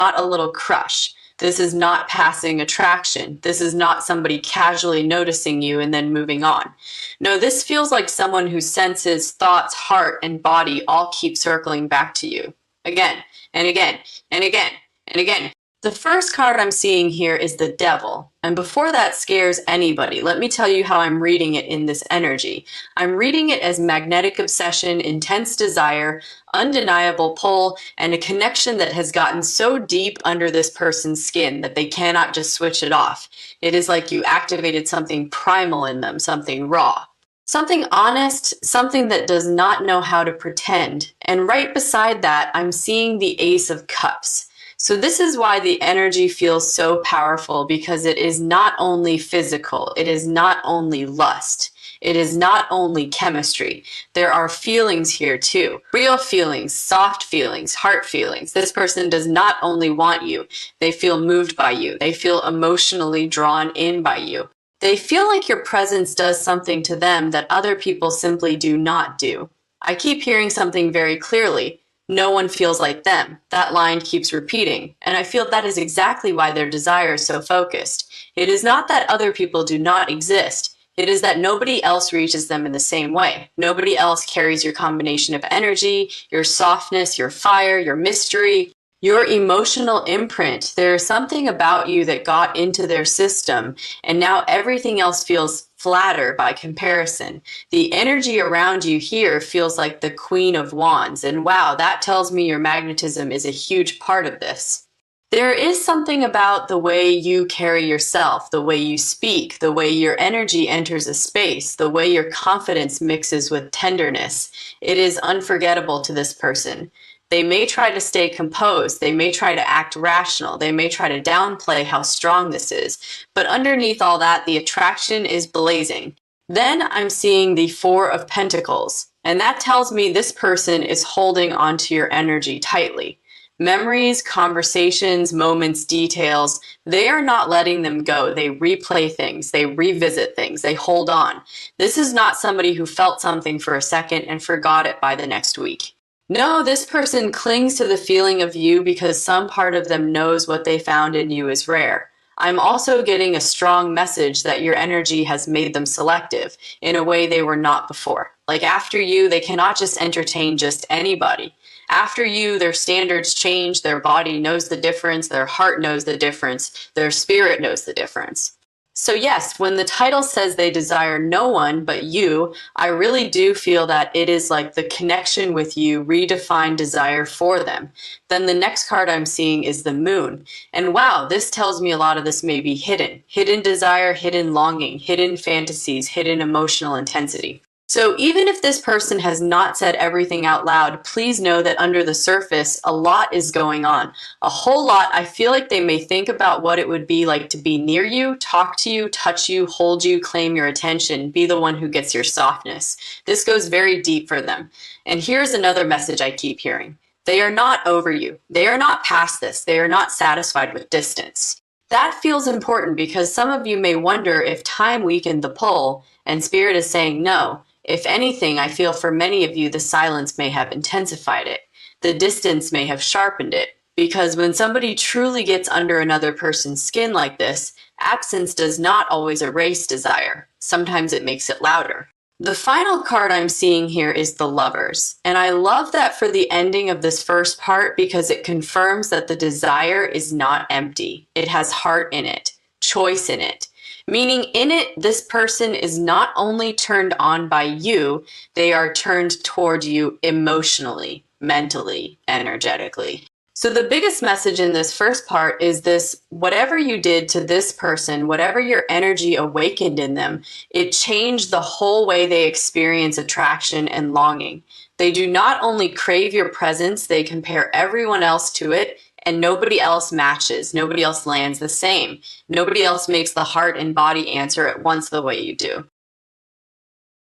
not a little crush. This is not passing attraction. This is not somebody casually noticing you and then moving on. No, this feels like someone whose senses, thoughts, heart, and body all keep circling back to you. Again, and again, and again, and again. The first card I'm seeing here is the Devil. And before that scares anybody, let me tell you how I'm reading it in this energy. I'm reading it as magnetic obsession, intense desire, undeniable pull, and a connection that has gotten so deep under this person's skin that they cannot just switch it off. It is like you activated something primal in them, something raw. Something honest, something that does not know how to pretend. And right beside that, I'm seeing the Ace of Cups. So this is why the energy feels so powerful, because it is not only physical, it is not only lust, it is not only chemistry. There are feelings here too. Real feelings, soft feelings, heart feelings. This person does not only want you, they feel moved by you. They feel emotionally drawn in by you. They feel like your presence does something to them that other people simply do not do. I keep hearing something very clearly. No one feels like them. That line keeps repeating, and I feel that is exactly why their desire is so focused. It is not that other people do not exist. It is that nobody else reaches them in the same way. Nobody else carries your combination of energy, your softness, your fire, your mystery, your emotional imprint. There is something about you that got into their system, and now everything else feels flatter by comparison. The energy around you here feels like the Queen of Wands, and wow, that tells me your magnetism is a huge part of this. There is something about the way you carry yourself, the way you speak, the way your energy enters a space, the way your confidence mixes with tenderness. It is unforgettable to this person. They may try to stay composed, they may try to act rational, they may try to downplay how strong this is, but underneath all that, the attraction is blazing. Then I'm seeing the Four of Pentacles, and that tells me this person is holding onto your energy tightly. Memories, conversations, moments, details, they are not letting them go. They replay things, they revisit things, they hold on. This is not somebody who felt something for a second and forgot it by the next week. No, this person clings to the feeling of you because some part of them knows what they found in you is rare. I'm also getting a strong message that your energy has made them selective in a way they were not before. Like after you, they cannot just entertain just anybody. After you, their standards change, their body knows the difference, their heart knows the difference, their spirit knows the difference. So yes, when the title says they desire no one but you, I really do feel that it is like the connection with you redefined desire for them. Then the next card I'm seeing is the Moon. And wow, this tells me a lot of this may be hidden. Hidden desire, hidden longing, hidden fantasies, hidden emotional intensity. So even if this person has not said everything out loud, please know that under the surface, a lot is going on. A whole lot. I feel like they may think about what it would be like to be near you, talk to you, touch you, hold you, claim your attention, be the one who gets your softness. This goes very deep for them. And here's another message I keep hearing. They are not over you. They are not past this. They are not satisfied with distance. That feels important because some of you may wonder if time weakened the pull and spirit is saying no. If anything, I feel for many of you, the silence may have intensified it. The distance may have sharpened it. Because when somebody truly gets under another person's skin like this, absence does not always erase desire. Sometimes it makes it louder. The final card I'm seeing here is the Lovers. And I love that for the ending of this first part because it confirms that the desire is not empty. It has heart in it, choice in it. Meaning in it, this person is not only turned on by you, they are turned toward you emotionally, mentally, energetically. So the biggest message in this first part is this: whatever you did to this person, whatever your energy awakened in them, it changed the whole way they experience attraction and longing. They do not only crave your presence, they compare everyone else to it, and nobody else matches. Nobody else lands the same. Nobody else makes the heart and body answer at once the way you do.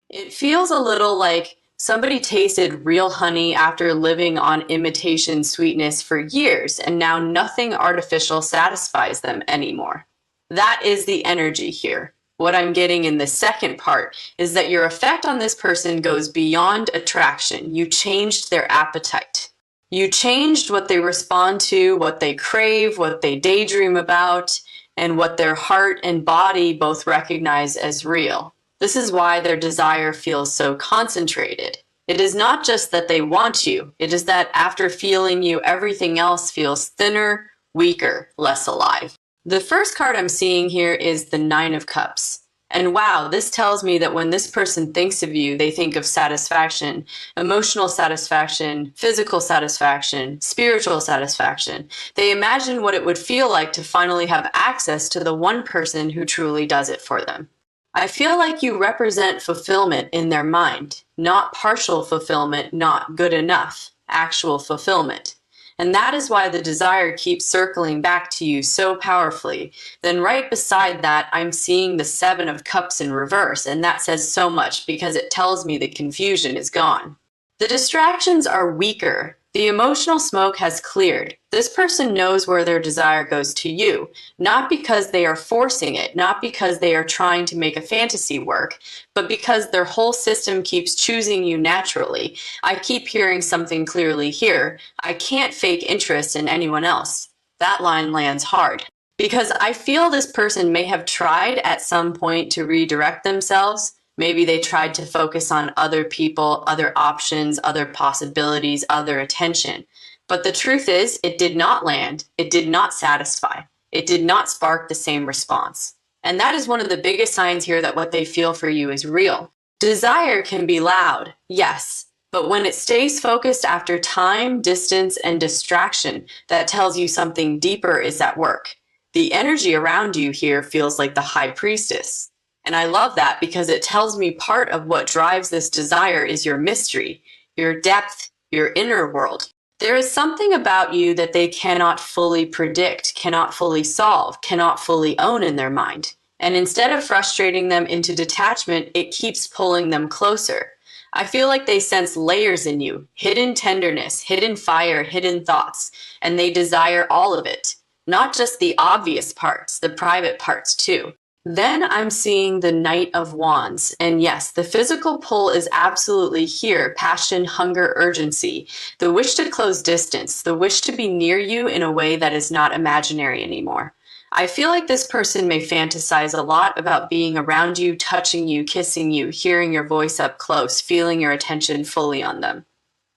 It feels a little like somebody tasted real honey after living on imitation sweetness for years, and now nothing artificial satisfies them anymore. That is the energy here. What I'm getting in the second part is that your effect on this person goes beyond attraction. You changed their appetite. You changed what they respond to, what they crave, what they daydream about, and what their heart and body both recognize as real. This is why their desire feels so concentrated. It is not just that they want you, it is that after feeling you, everything else feels thinner, weaker, less alive. The first card I'm seeing here is the Nine of Cups. And wow, this tells me that when this person thinks of you, they think of satisfaction, emotional satisfaction, physical satisfaction, spiritual satisfaction. They imagine what it would feel like to finally have access to the one person who truly does it for them. I feel like you represent fulfillment in their mind, not partial fulfillment, not good enough, actual fulfillment. And that is why the desire keeps circling back to you so powerfully. Then right beside that, I'm seeing the Seven of Cups in reverse, and that says so much because it tells me the confusion is gone. The distractions are weaker. The emotional smoke has cleared. This person knows where their desire goes to you, not because they are forcing it, not because they are trying to make a fantasy work, but because their whole system keeps choosing you naturally. I keep hearing something clearly here. I can't fake interest in anyone else. That line lands hard. Because I feel this person may have tried at some point to redirect themselves. Maybe they tried to focus on other people, other options, other possibilities, other attention. But the truth is, it did not land. It did not satisfy. It did not spark the same response. And that is one of the biggest signs here that what they feel for you is real. Desire can be loud, yes, but when it stays focused after time, distance, and distraction, that tells you something deeper is at work. The energy around you here feels like the high priestess. And I love that because it tells me part of what drives this desire is your mystery, your depth, your inner world. There is something about you that they cannot fully predict, cannot fully solve, cannot fully own in their mind. And instead of frustrating them into detachment, it keeps pulling them closer. I feel like they sense layers in you, hidden tenderness, hidden fire, hidden thoughts, and they desire all of it. Not just the obvious parts, the private parts too. Then I'm seeing the Knight of Wands. And yes, the physical pull is absolutely here. Passion, hunger, urgency. The wish to close distance. The wish to be near you in a way that is not imaginary anymore. I feel like this person may fantasize a lot about being around you, touching you, kissing you, hearing your voice up close, feeling your attention fully on them.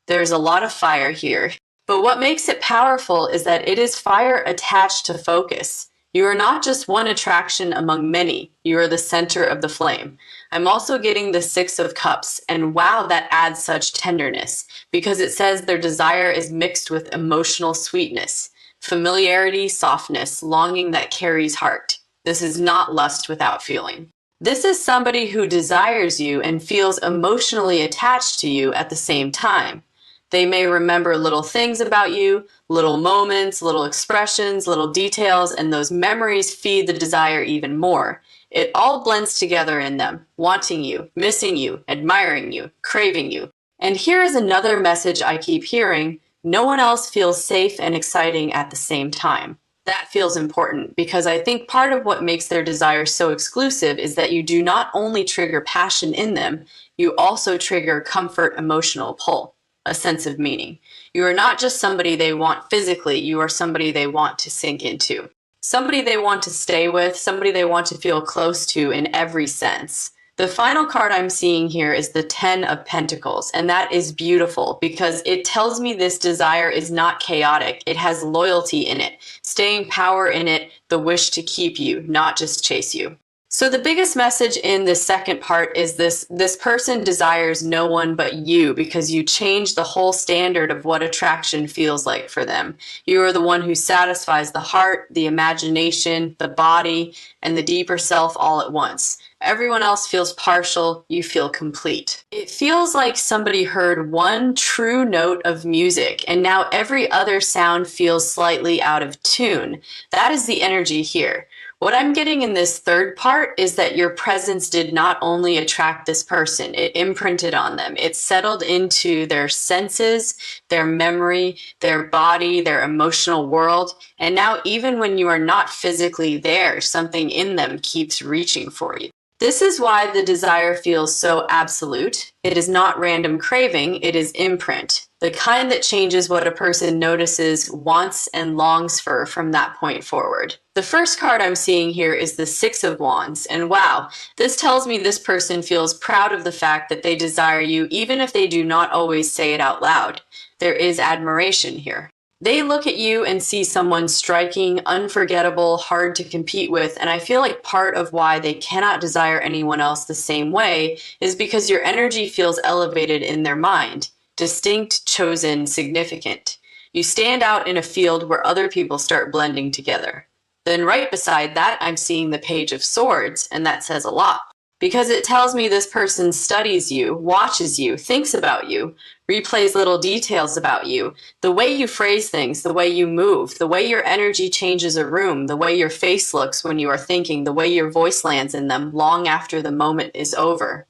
There's a lot of fire here. But what makes it powerful is that it is fire attached to focus. You are not just one attraction among many. You are the center of the flame. I'm also getting the Six of Cups, and wow, that adds such tenderness because it says their desire is mixed with emotional sweetness, familiarity, softness, longing that carries heart. This is not lust without feeling. This is somebody who desires you and feels emotionally attached to you at the same time. They may remember little things about you, little moments, little expressions, little details, and those memories feed the desire even more. It all blends together in them, wanting you, missing you, admiring you, craving you. And here is another message I keep hearing: no one else feels safe and exciting at the same time. That feels important because I think part of what makes their desire so exclusive is that you do not only trigger passion in them, you also trigger comfort, emotional pull. A sense of meaning. You are not just somebody they want physically, you are somebody they want to sink into. Somebody they want to stay with, somebody they want to feel close to in every sense. The final card I'm seeing here is the Ten of Pentacles, and that is beautiful because it tells me this desire is not chaotic. It has loyalty in it, staying power in it, the wish to keep you, not just chase you. So the biggest message in this second part is this person desires no one but you because you change the whole standard of what attraction feels like for them. You are the one who satisfies the heart, the imagination, the body, and the deeper self all at once. Everyone else feels partial, you feel complete. It feels like somebody heard one true note of music and now every other sound feels slightly out of tune. That is the energy here. What I'm getting in this third part is that your presence did not only attract this person, it imprinted on them. It settled into their senses, their memory, their body, their emotional world. And now even when you are not physically there, something in them keeps reaching for you. This is why the desire feels so absolute. It is not random craving, it is imprint, the kind that changes what a person notices, wants, and longs for from that point forward. The first card I'm seeing here is the Six of Wands, and wow, this tells me this person feels proud of the fact that they desire you, even if they do not always say it out loud. There is admiration here. They look at you and see someone striking, unforgettable, hard to compete with, and I feel like part of why they cannot desire anyone else the same way is because your energy feels elevated in their mind, distinct, chosen, significant. You stand out in a field where other people start blending together. Then right beside that, I'm seeing the Page of Swords, and that says a lot. Because it tells me this person studies you, watches you, thinks about you, replays little details about you, the way you phrase things, the way you move, the way your energy changes a room, the way your face looks when you are thinking, the way your voice lands in them long after the moment is over.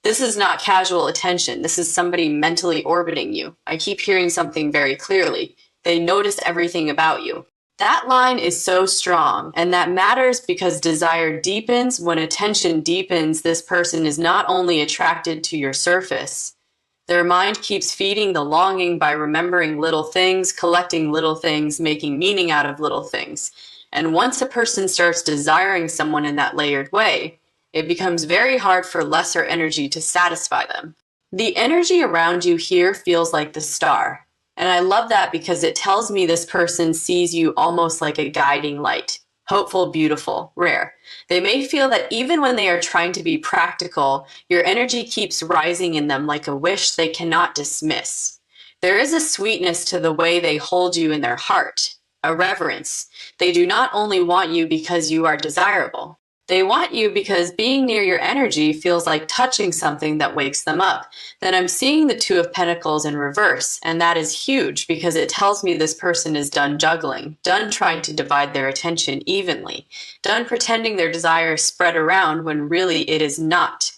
This is not casual attention. This is somebody mentally orbiting you. I keep hearing something very clearly. They notice everything about you. That line is so strong, and that matters because desire deepens. When attention deepens, this person is not only attracted to your surface, their mind keeps feeding the longing by remembering little things, collecting little things, making meaning out of little things. And once a person starts desiring someone in that layered way, it becomes very hard for lesser energy to satisfy them. The energy around you here feels like the star. And I love that because it tells me this person sees you almost like a guiding light. Hopeful, beautiful, rare. They may feel that even when they are trying to be practical, your energy keeps rising in them like a wish they cannot dismiss. There is a sweetness to the way they hold you in their heart, a reverence. They do not only want you because you are desirable. They want you because being near your energy feels like touching something that wakes them up. Then I'm seeing the Two of Pentacles in reverse, and that is huge because it tells me this person is done juggling, done trying to divide their attention evenly, done pretending their desire is spread around when really it is not.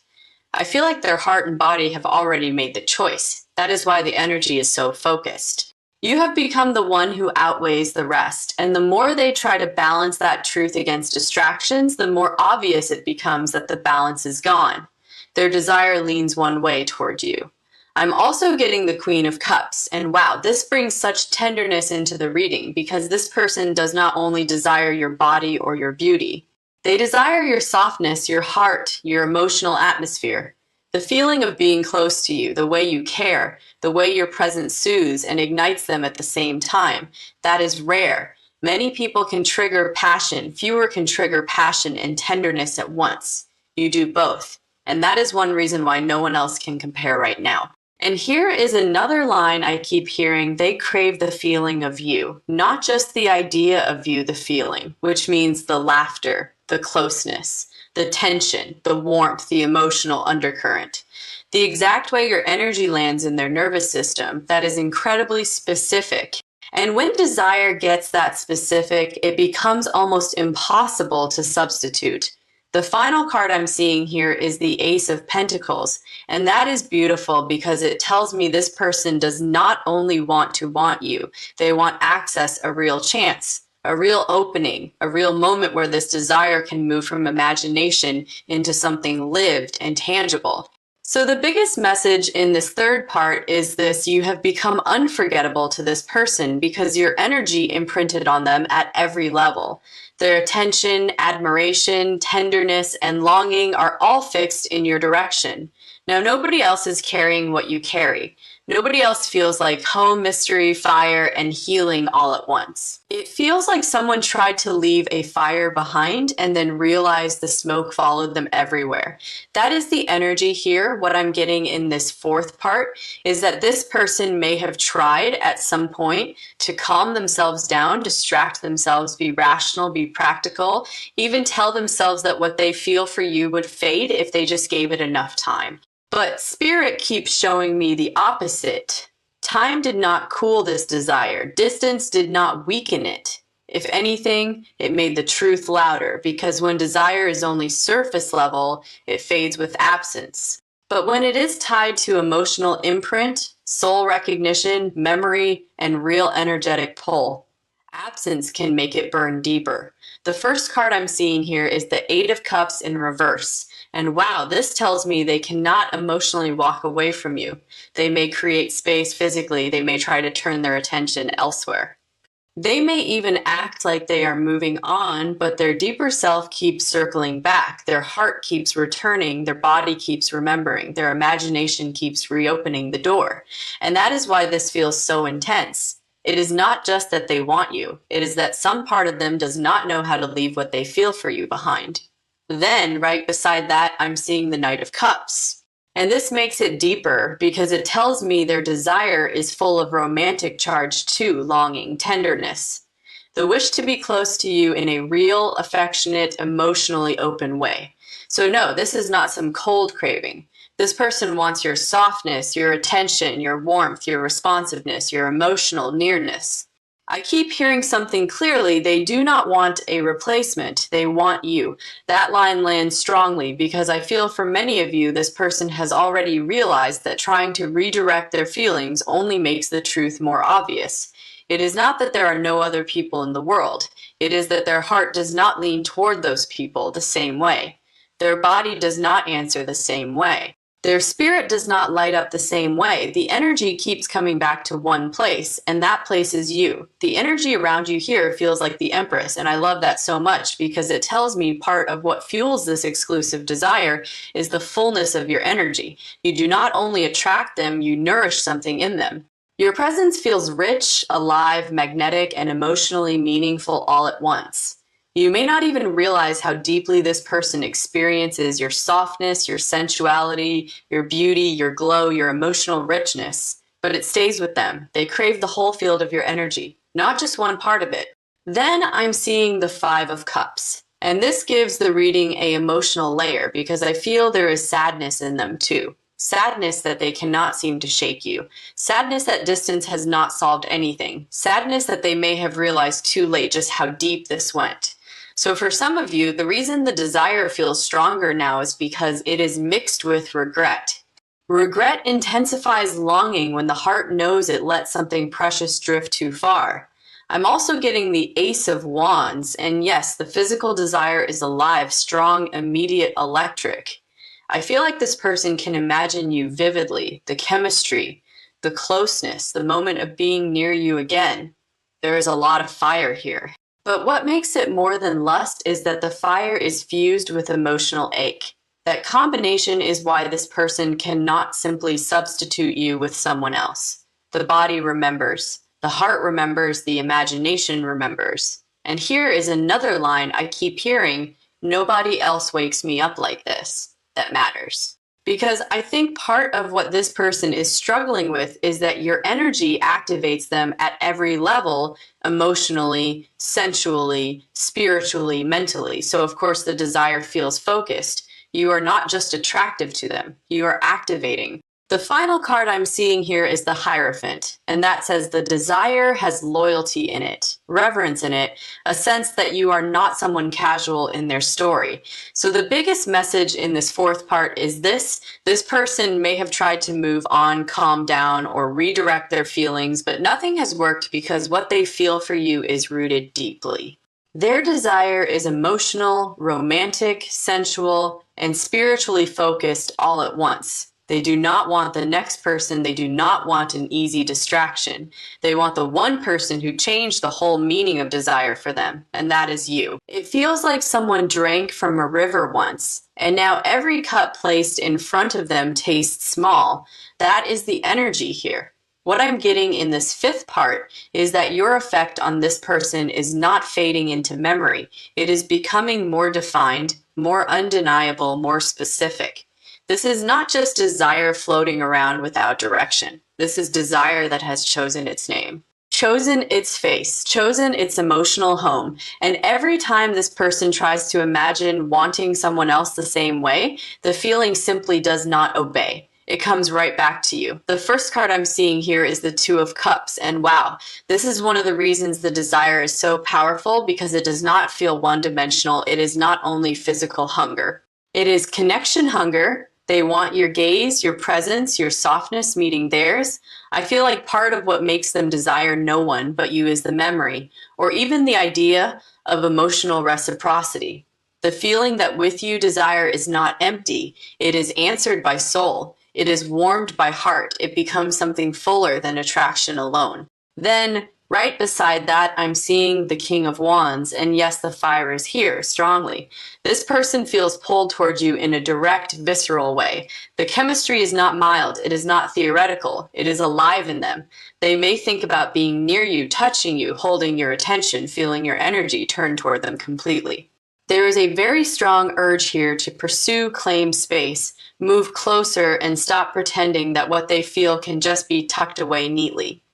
I feel like their heart and body have already made the choice. That is why the energy is so focused. You have become the one who outweighs the rest, and the more they try to balance that truth against distractions, the more obvious it becomes that the balance is gone. Their desire leans one way toward you. I'm also getting the Queen of Cups, and wow, this brings such tenderness into the reading because this person does not only desire your body or your beauty, they desire your softness, your heart, your emotional atmosphere. The feeling of being close to you, the way you care, the way your presence soothes and ignites them at the same time, that is rare. Many people can trigger passion, fewer can trigger passion and tenderness at once. You do both. And that is one reason why no one else can compare right now. And here is another line I keep hearing. They crave the feeling of you, not just the idea of you, the feeling, which means the laughter, the closeness, the tension, the warmth, the emotional undercurrent. The exact way your energy lands in their nervous system, that is incredibly specific. And when desire gets that specific, it becomes almost impossible to substitute. The final card I'm seeing here is the Ace of Pentacles, and that is beautiful because it tells me this person does not only want to want you, they want access, a real chance, a real opening, a real moment where this desire can move from imagination into something lived and tangible. So the biggest message in this third part is this: you have become unforgettable to this person because your energy imprinted on them at every level. Their attention, admiration, tenderness, and longing are all fixed in your direction. Now, nobody else is carrying what you carry. Nobody else feels like home, mystery, fire, and healing all at once. It feels like someone tried to leave a fire behind and then realized the smoke followed them everywhere. That is the energy here. What I'm getting in this fourth part is that this person may have tried at some point to calm themselves down, distract themselves, be rational, be practical, even tell themselves that what they feel for you would fade if they just gave it enough time. But Spirit keeps showing me the opposite. Time did not cool this desire. Distance did not weaken it. If anything, it made the truth louder, because when desire is only surface level, it fades with absence. But when it is tied to emotional imprint, soul recognition, memory, and real energetic pull, Absence can make it burn deeper. The first card I'm seeing here is the Eight of Cups in reverse. And wow, this tells me they cannot emotionally walk away from you. They may create space physically, they may try to turn their attention elsewhere. They may even act like they are moving on, but their deeper self keeps circling back. Their heart keeps returning. Their body keeps remembering. Their imagination keeps reopening the door. And that is why this feels so intense. It is not just that they want you. It is that some part of them does not know how to leave what they feel for you behind. Then, right beside that, I'm seeing the Knight of Cups. And this makes it deeper because it tells me their desire is full of romantic charge too, longing, tenderness. The wish to be close to you in a real, affectionate, emotionally open way. So no, this is not some cold craving. This person wants your softness, your attention, your warmth, your responsiveness, your emotional nearness. I keep hearing something clearly. They do not want a replacement. They want you. That line lands strongly because I feel for many of you, this person has already realized that trying to redirect their feelings only makes the truth more obvious. It is not that there are no other people in the world. It is that their heart does not lean toward those people the same way. Their body does not answer the same way. Their spirit does not light up the same way. The energy keeps coming back to one place, and that place is you. The energy around you here feels like the Empress, and I love that so much because it tells me part of what fuels this exclusive desire is the fullness of your energy. You do not only attract them, you nourish something in them. Your presence feels rich, alive, magnetic, and emotionally meaningful all at once. You may not even realize how deeply this person experiences your softness, your sensuality, your beauty, your glow, your emotional richness, but it stays with them. They crave the whole field of your energy, not just one part of it. Then I'm seeing the Five of Cups, and this gives the reading an emotional layer because I feel there is sadness in them too. Sadness that they cannot seem to shake you. Sadness that distance has not solved anything. Sadness that they may have realized too late just how deep this went. So for some of you, the reason the desire feels stronger now is because it is mixed with regret. Regret intensifies longing when the heart knows it let something precious drift too far. I'm also getting the Ace of Wands, and yes, the physical desire is alive, strong, immediate, electric. I feel like this person can imagine you vividly, the chemistry, the closeness, the moment of being near you again. There is a lot of fire here. But what makes it more than lust is that the fire is fused with emotional ache. That combination is why this person cannot simply substitute you with someone else. The body remembers, the heart remembers, the imagination remembers. And here is another line I keep hearing, nobody else wakes me up like this. That matters. Because I think part of what this person is struggling with is that your energy activates them at every level, emotionally, sensually, spiritually, mentally. So of course the desire feels focused. You are not just attractive to them, you are activating. The final card I'm seeing here is the Hierophant, and that says the desire has loyalty in it, reverence in it, a sense that you are not someone casual in their story. So the biggest message in this fourth part is this person may have tried to move on, calm down, or redirect their feelings, but nothing has worked because what they feel for you is rooted deeply. Their desire is emotional, romantic, sensual, and spiritually focused all at once. They do not want the next person. They do not want an easy distraction. They want the one person who changed the whole meaning of desire for them, and that is you. It feels like someone drank from a river once, and now every cup placed in front of them tastes small. That is the energy here. What I'm getting in this fifth part is that your effect on this person is not fading into memory. It is becoming more defined, more undeniable, more specific. This is not just desire floating around without direction. This is desire that has chosen its name, chosen its face, chosen its emotional home. And every time this person tries to imagine wanting someone else the same way, the feeling simply does not obey. It comes right back to you. The first card I'm seeing here is the Two of Cups. And wow, this is one of the reasons the desire is so powerful because it does not feel one-dimensional. It is not only physical hunger. It is connection hunger, They want your gaze, your presence, your softness meeting theirs. I feel like part of what makes them desire no one but you is the memory, or even the idea of emotional reciprocity. The feeling that with you desire is not empty, it is answered by soul. It is warmed by heart. It becomes something fuller than attraction alone. Then, right beside that, I'm seeing the King of Wands, and yes, the fire is here strongly. This person feels pulled towards you in a direct, visceral way. The chemistry is not mild, it is not theoretical, it is alive in them. They may think about being near you, touching you, holding your attention, feeling your energy turn toward them completely. There is a very strong urge here to pursue, claim space, move closer, and stop pretending that what they feel can just be tucked away neatly.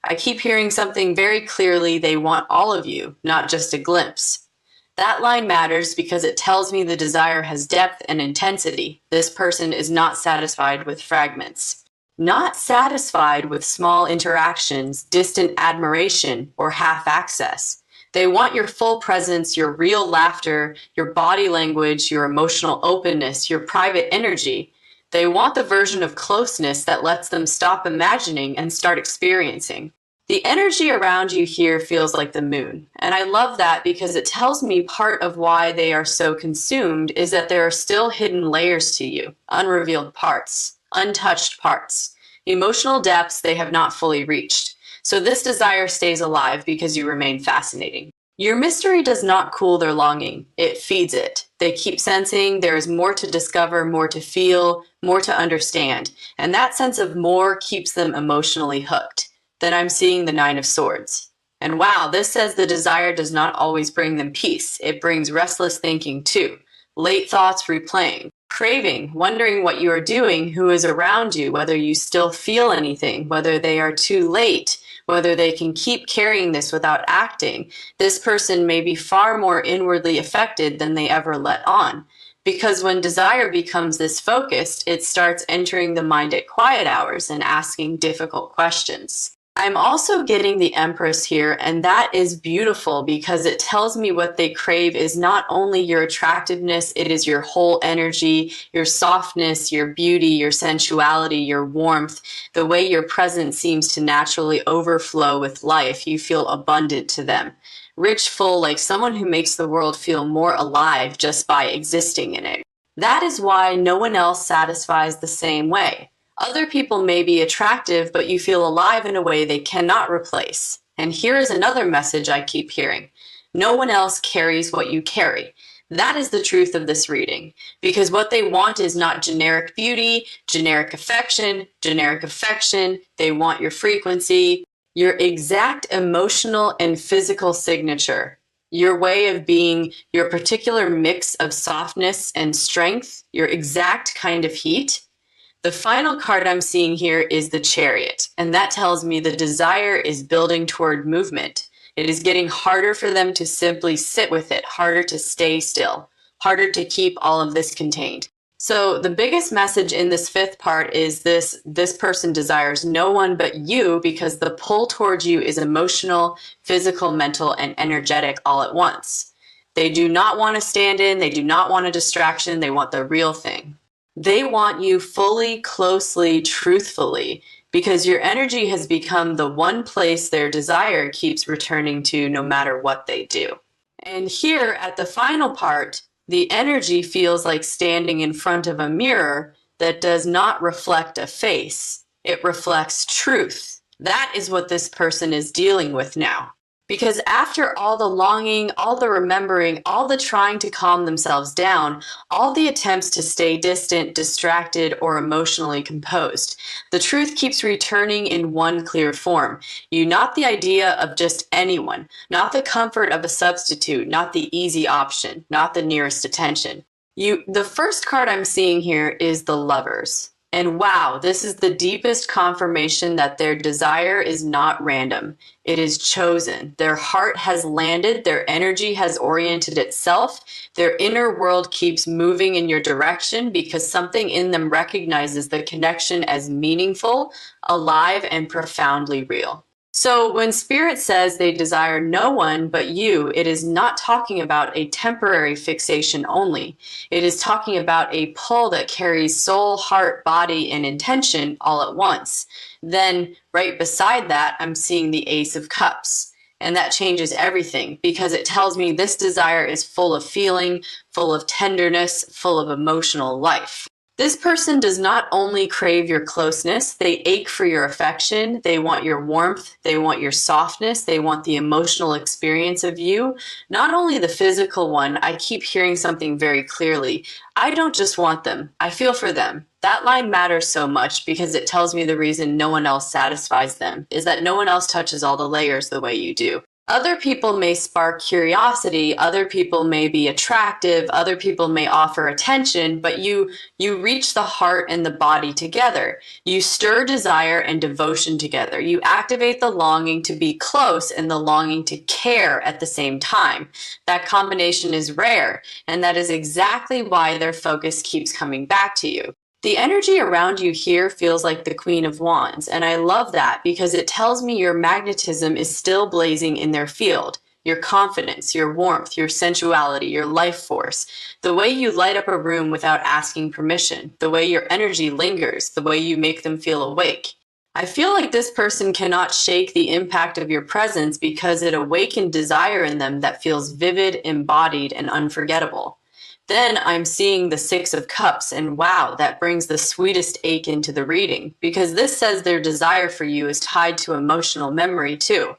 I keep hearing something very clearly: they want all of you, not just a glimpse. That line matters because it tells me the desire has depth and intensity. This person is not satisfied with fragments, not satisfied with small interactions, distant admiration, or half access. They want your full presence, your real laughter, your body language, your emotional openness, your private energy. They want the version of closeness that lets them stop imagining and start experiencing. The energy around you here feels like the moon, and I love that because it tells me part of why they are so consumed is that there are still hidden layers to you, unrevealed parts, untouched parts, emotional depths they have not fully reached. So this desire stays alive because you remain fascinating. Your mystery does not cool their longing, it feeds it. They keep sensing there is more to discover, more to feel, more to understand, and that sense of more keeps them emotionally hooked. Then I'm seeing the Nine of Swords. And wow, this says the desire does not always bring them peace. It brings restless thinking too. Late thoughts replaying, craving, wondering what you are doing, who is around you, whether you still feel anything, whether they are too late, whether they can keep carrying this without acting. This person may be far more inwardly affected than they ever let on. Because when desire becomes this focused, it starts entering the mind at quiet hours and asking difficult questions. I'm also getting the Empress here, and that is beautiful because it tells me what they crave is not only your attractiveness, it is your whole energy, your softness, your beauty, your sensuality, your warmth, the way your presence seems to naturally overflow with life. You feel abundant to them. Rich, full, like someone who makes the world feel more alive just by existing in it. That is why no one else satisfies the same way. Other people may be attractive, but you feel alive in a way they cannot replace. And here is another message I keep hearing. No one else carries what you carry. That is the truth of this reading, because what they want is not generic beauty, generic affection, generic affection. They want your frequency, your exact emotional and physical signature, your way of being, your particular mix of softness and strength, your exact kind of heat. The final card I'm seeing here is the Chariot, and that tells me the desire is building toward movement. It is getting harder for them to simply sit with it, harder to stay still, harder to keep all of this contained. So the biggest message in this fifth part is this person desires no one but you because the pull towards you is emotional, physical, mental, and energetic all at once. They do not want to stand in, they do not want a distraction, they want the real thing. They want you fully, closely, truthfully, because your energy has become the one place their desire keeps returning to no matter what they do. And here at the final part, the energy feels like standing in front of a mirror that does not reflect a face. It reflects truth. That is what this person is dealing with now. Because after all the longing, all the remembering, all the trying to calm themselves down, all the attempts to stay distant, distracted, or emotionally composed, the truth keeps returning in one clear form. You, not the idea of just anyone, not the comfort of a substitute, not the easy option, not the nearest attention. The first card I'm seeing here is the Lovers. And wow, this is the deepest confirmation that their desire is not random. It is chosen. Their heart has landed, their energy has oriented itself, their inner world keeps moving in your direction because something in them recognizes the connection as meaningful, alive, and profoundly real. So when Spirit says they desire no one but you, it is not talking about a temporary fixation only. It is talking about a pull that carries soul, heart, body, and intention all at once. Then right beside that, I'm seeing the Ace of Cups. And that changes everything because it tells me this desire is full of feeling, full of tenderness, full of emotional life. This person does not only crave your closeness, they ache for your affection, they want your warmth, they want your softness, they want the emotional experience of you, not only the physical one. I keep hearing something very clearly. I don't just want them, I feel for them. That line matters so much because it tells me the reason no one else satisfies them is that no one else touches all the layers the way you do. Other people may spark curiosity, other people may be attractive, other people may offer attention, but you reach the heart and the body together. You stir desire and devotion together. You activate the longing to be close and the longing to care at the same time. That combination is rare, and that is exactly why their focus keeps coming back to you. The energy around you here feels like the Queen of Wands, and I love that because it tells me your magnetism is still blazing in their field. Your confidence, your warmth, your sensuality, your life force, the way you light up a room without asking permission, the way your energy lingers, the way you make them feel awake. I feel like this person cannot shake the impact of your presence because it awakened desire in them that feels vivid, embodied, and unforgettable. Then I'm seeing the Six of Cups, and wow, that brings the sweetest ache into the reading, because this says their desire for you is tied to emotional memory too.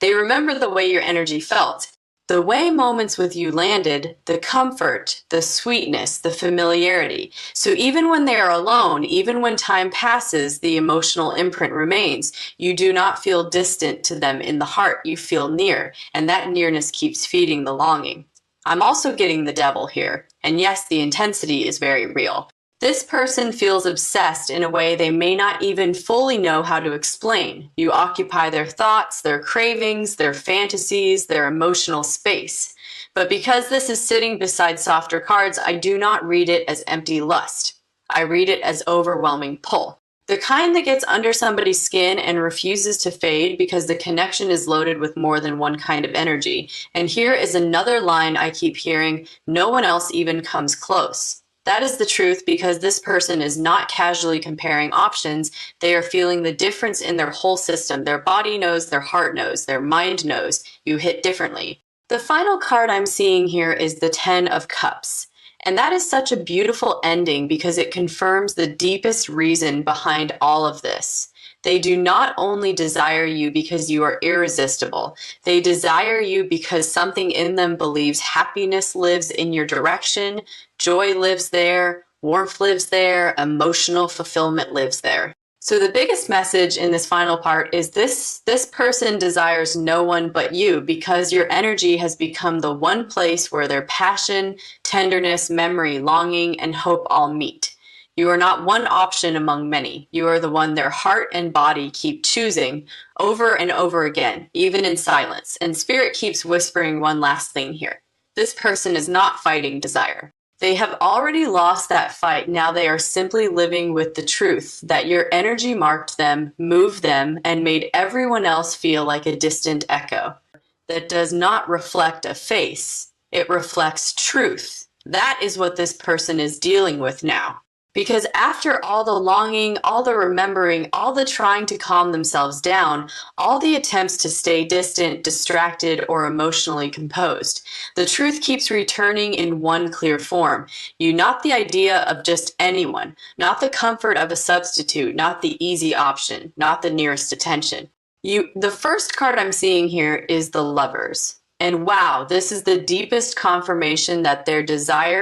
They remember the way your energy felt, the way moments with you landed, the comfort, the sweetness, the familiarity. So even when they are alone, even when time passes, the emotional imprint remains. You do not feel distant to them in the heart, you feel near, and that nearness keeps feeding the longing. I'm also getting the Devil here, and yes, the intensity is very real. This person feels obsessed in a way they may not even fully know how to explain. You occupy their thoughts, their cravings, their fantasies, their emotional space. But because this is sitting beside softer cards, I do not read it as empty lust. I read it as overwhelming pull. The kind that gets under somebody's skin and refuses to fade because the connection is loaded with more than one kind of energy. And here is another line I keep hearing, no one else even comes close. That is the truth because this person is not casually comparing options. They are feeling the difference in their whole system. Their body knows, their heart knows, their mind knows. You hit differently. The final card I'm seeing here is the Ten of Cups. And that is such a beautiful ending because it confirms the deepest reason behind all of this. They do not only desire you because you are irresistible. They desire you because something in them believes happiness lives in your direction, joy lives there, warmth lives there, emotional fulfillment lives there. So the biggest message in this final part is this person desires no one but you because your energy has become the one place where their passion, tenderness, memory, longing, and hope all meet. You are not one option among many. You are the one their heart and body keep choosing over and over again, even in silence. And Spirit keeps whispering one last thing here. This person is not fighting desire. They have already lost that fight. Now they are simply living with the truth that your energy marked them, moved them, and made everyone else feel like a distant echo. That does not reflect a face. It reflects truth. That is what this person is dealing with now. Because after all the longing, all the remembering, all the trying to calm themselves down, all the attempts to stay distant, distracted, or emotionally composed, the truth keeps returning in one clear form. You, not the idea of just anyone, not the comfort of a substitute, not the easy option, not the nearest attention. The first card I'm seeing here is the Lovers. And wow, this is the deepest confirmation that their desire